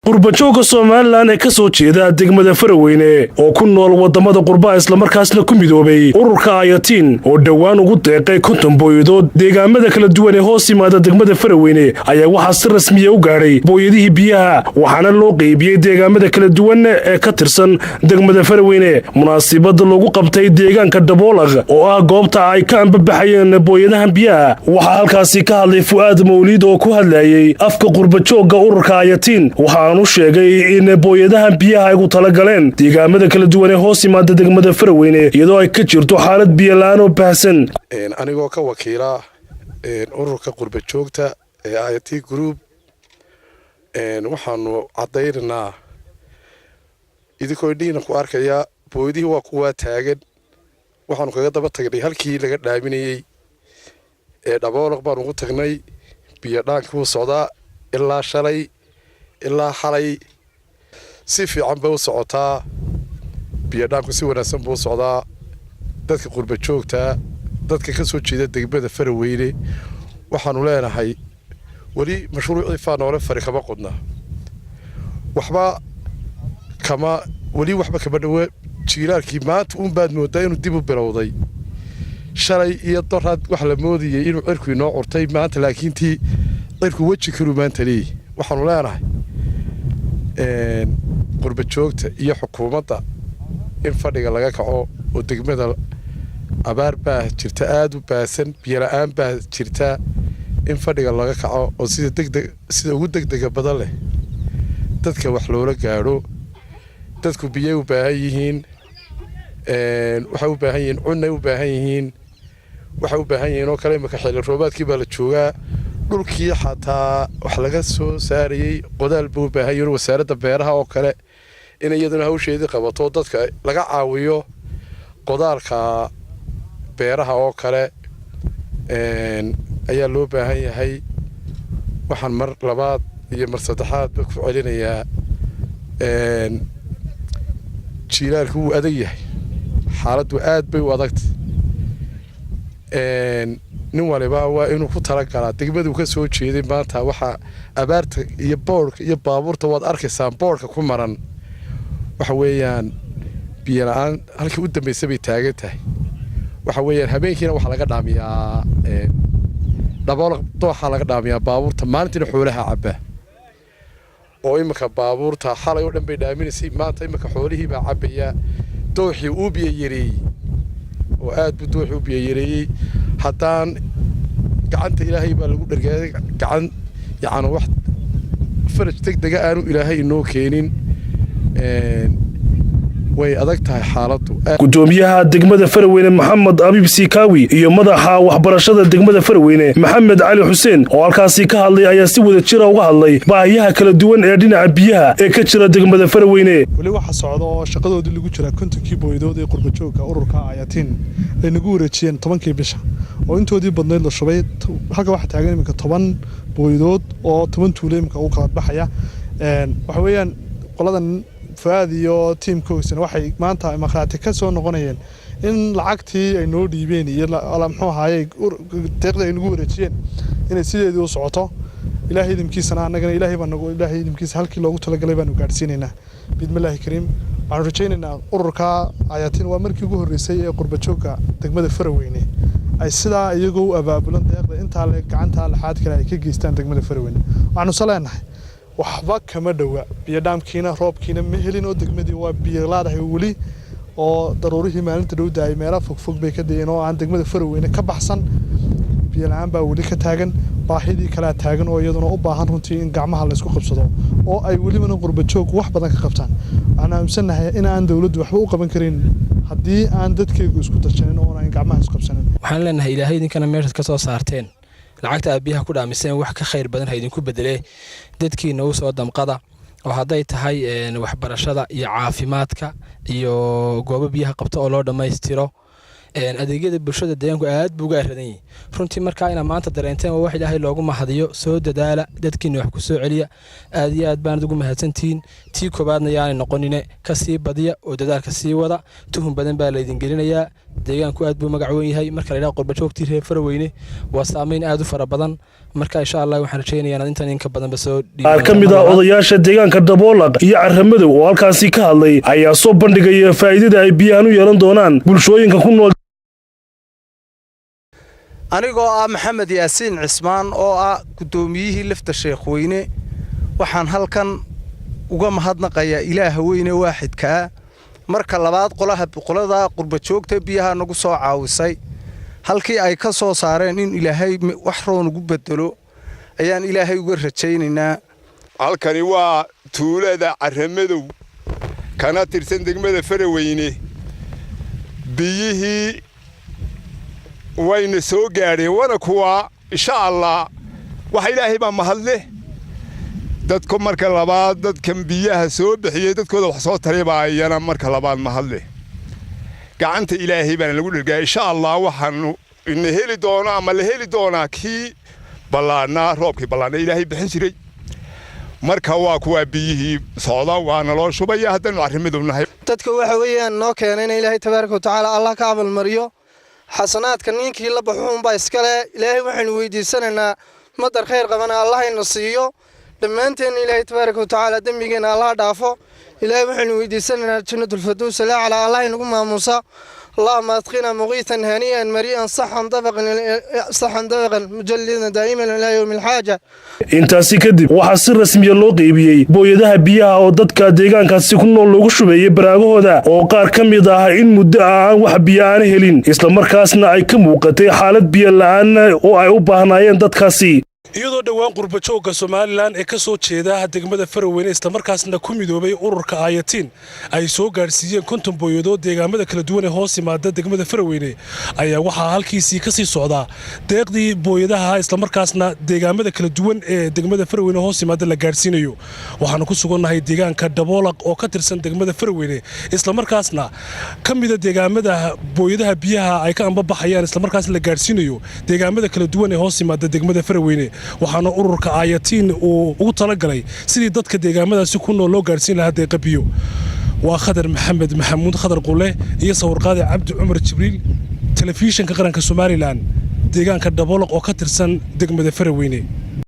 qurbajooga Soomaaliland ee ka soo jeeda degmada Faraweyne oo ku nool wadamada qurba isla markaasna ku midoobay ururka Ayatiin oo dhawaan ugu deeqay konton booyadood deegaamada kala duwan ee hoos yimaada degmada Faraweyne ayaa waxa si rasmi ah u gaaray booyadihii biyaha waxaana loo qaybiyay deegaamada kala duwan ee ka tirsan degmada Faraweyne munaasabada lagu qabtay deegaanka Daboolaq oo ah goobta ay ka anbabaxayeen booyadaha biyaha waxa halkaasi ka hadlay Fuaad Mawlid oo ku hadlayay afka qurbajooga ururka Ayatiin waxa uu sheegay in booyadaha biyaha ay u tala galeen deegaamada kala duwan ee hoos yimaada degmada Faraweyne iyadoo ay ka jirto xaalad biyo la'aan oo baahsan anigoo ka wakiila ururka qurbajoogta ee Ayatiin Group waxaanu cadaynaynaa idinkoo dhiina ku arkaya booyadihii waa kuwa taagan waxaanu kaga daba tagnay halkii laga dhaaminayay ee Daboolaq baan ugu tagnay biyo dhaankii u socdaa ilaa shalay ilaa xalay si fiican baa u socotaa biyo dhaanku si wanaagsan buu socdaa dadka qurbajoogta dadka ka soo jeeda degmada Faraweyne waxaanu leenahay wali mashruucii faanoole fari kama qodna waxba kama dhawa jiilaalkii maanta uun baad moodaa inuu dib u bilowday shalay iyo doraad wax la moodiyay inuu cirku inoo curtay maanta laakiin tii cirku weji kalu maanta leeyahay waxaanu leenahay qurbajoogta iyo xukuumadda in fadhiga laga kaco oo degmada abaar baa jirta aad u baasan biyo la'aan baa jirta in fadhiga laga kaco oo sida ugu degdega badan leh dadka wax loola gaadho dadku biyo u baahan yihiin waxay u baahan yihiin cunno u baahan yihiin waxay u baahan yihiin oo kale marka xilli roobaadkii baa la joogaa dhulkii xataa wax laga soo saarayay qodaal buu baahan yahay wasaaradda beeraha oo kale in iyaduna hawsheedii qabato dadka laga caawiyo qodaalka beeraha oo kale ayaa loo baahan yahay waxaan mar labaad iyo mar saddexaad ku celinayaa jiilaalku wuu adag yahay xaaladdu aad bay u adagtay nin waliba waa inuu ku talagalaa degmadu ka soo jeeday maanta waxa abaarta iyo boorka iyo baabuurta waad arkaysaan boorka ku maran waxa weeyaan biyo la'aan halkii u dambeysay bay taagan tahay waxa weeyaan habeenkiina waxa laga dhaamiyaa Daboolaq dooxa laga dhaamiyaa baabuurta maalintiina xoolaha cabba oo imika baabuurta xalay oo dhan bay dhaaminaysay maanta imika xoolihii baa cabaya dooxii uu biyo yareeyay oo aad buu dooxii u biyo yareeyay haddaan gacanta ilaahay baa lagu dhargaaday gacan yacni wax faraj degdega aanu ilaahay inoo keenin way adag tahay xaaladdu gudoomiyaha degmada Faraweyne Maxamed Abiib Sikaawi iyo madaxa waxbarashada degmada Faraweyne Maxamed Cali Xuseen oo halkaasi ka hadlay ayaa si wada jir ah uga hadlay baahiyaha kala duwan ee dhinaca biyaha ee ka jira degmada Faraweyne wali waxa socdo oo shaqadoodii lagu jira kontonkii booyadood ee qurbajooga ururka Ayatiin ay nagu wareejiyeen 10kii bisha oo intoodii badneed la shubay halka waxa taagan imika 10 booyadood oo 10 tuulo imika u kala baxaya waxa weeyaan qoladan Fuaad iyo teamkoodana waxay maanta markhaati ka soo noqonayeen in lacagtii ay noo dhiibeen iyo muxuu ahaayay deeqda ay nagu wareejiyeen inay sideedii u socoto ilaahay idinkiisana annagana ilaahay idinkiisa halkii loogu talagalay baanu gaarsiinaynaa bidmillaahi kariim waxaan rajaynaynaa ururka Ayatiin waa markii ugu horeysay ee qurbajooga degmada Faraweyne ay sidaa iyagoo u abaabulan deeqda inta la gacanta laxaad kale ay ka geystaan degmada Faraweyne waxaanu saleenahay waxba kama dhawa biyo dhaamkiina roobkiina ma helin oo degmadii waa biyo laadahay wali oo daruurihii maalinta dhow daay meelo fog bay ka deeyeen oo aan degmada Faraweyne ka baxsan biyo la'aan baa wali ka taagan baahidii kala taagan oo iyaduna u baahan runtii in gacmaha la isku qabsado oo ay waliba qurbajoog wax badan ka qabtaan ana aamsanahay in aan dawladdu waxba u qaban karin haddii aan dadkeegu isku tashanin oo aan gacmaha isku qabsanin waxaan leenahay ilaahay idinkana meesha ka soo saarteen lacagta biyaha ku dhaamiseen wax ka khayr badan ha idinku bedelay dadkiina u soo damqada oo haday tahay waxbarashada iyo caafimaadka iyo goobo biyaha qabto oo loo dhameystiro adeegyada bulshada deegaanku aad buu uga radan yahay runtii markaa ina maanta dareenteen oo wax ilaahay loogu mahadiyo soo dadaala dadkiina wax ku soo celiya aad iyo aad baan ugu mahadsantiin tii koobaadna yaanay noqonine ka sii badiya oo dadaalka sii wada tuhun badan baa la idin gelinayaa deegaanku aad buu magac weyn yahay marka la ilaa qurbajoogtii reer Faraweyne waa saameyn aad u fara badan marka insha Allah waxaan rajeynayaa inaad intan in ka badan soo qaar ka mid ah odayaasha deegaanka Daboolaq iyo Carramadow oo halkaasi ka hadlay ayaa soo bandhigaya faa'iidada ay biyahan u yeelan doonaan bulshooyinka ku nool. anigoo ah Maxamed Yaasiin Cismaan oo ah gudoomiyihii lafta Sheekh Weyne waxaan halkan uga mahadnaqayaa Ilaaha weyne waaxidka marka labaad qolada qurba joogta biyaha nagu soo caawisay halkii ay ka soo saareen in Ilaahay wax roon ugu bedelo ayaan Ilaahay uga rajaynaynaa. halkani waa tuulada Carramadow kana tirsan degmada Faraweyne biyihii wayna soo gaareen wana kuwa insha Allah waxa Ilaahay baa mahadle dadku marka labaad dadkan biyaha soo bixiyay dadkooda wax soo tareebayana marka labaad mahadle gacanta Ilaahay baan lagu dhigay insha Allah waxaanu in heli doona ama la heli doona ki balaana roobkii balaana Ilaahay bixin jiray marka waa kuwa biyihii socda waana loo shubaya haddana Carramadow nahay dadka waxa weeyaan noo keenay Ilaahay tabaaraka wa tacaala Allah ka abal mariyo xasanaadka ninkii la baxuun baa iska leh Ilaahay waxaan weydiisanaynaa madar khayr qabana Allah ina siiyo dhammaanteen Ilaahay tabaaraka wa tacaala dambigeena Allah dhaafo Ilaahay waxaan weydiisanaynaa jannatul firdaws la ala Allah inagu maamuusa اللهم أدخلنا مغيثا هنيئا مريئا صحا طبقا مجلدا دائما إلى يوم الحاجة. intaasi kadib waxaa si rasmi ah loo qeybiyay booyadaha biyaha oo dadka deegaankaasi ku nool loogu shubeeyay baraagahooda oo qaar ka mid ah in muddo aan wax biyo aan helin isla markaasna ay ka muuqatay xaalad biyo la'aan oo ay u baahnaayeen dadkaasi. iyadoo dhawaan qurba joogga Soomaaliland ee ka soo jeeda degmada Faraweyne isla markaasna ku midoobay ururka Ayatiin ay soo gaarsiiyeen 50 booyadood deegaamada kala duwan ee hoos yimaada degmada Faraweyne ayaa waxaa halkiisii ka sii socda deeqdii booyadaha isla markaasna deegaamada kala duwan ee degmada Faraweyne hoos yimaada la gaarsiinayo waxaanu ku sugannahay deegaanka Daboolaq oo ka tirsan degmada Faraweyne isla markaasna kamida deegaamada booyadaha biyaha ay ka ambabaxayaan isla markaasna la gaarsiinayo deegaamada kala duwan ee hoos yimaada degmada Faraweyne waxaana ururka Ayatiin uu ugu talagalay sidii dadka deegaamadaasi ku nool loo gaarsiin lahaa deeqa biyo. waa Khadar Maxamed Maxamuud Khadar Qule iyo sawirqaade Cabdi Cumar Jibriil telefishinka qaranka Soomaaliland deegaanka Daboolaq oo ka tirsan degmada Faraweyne.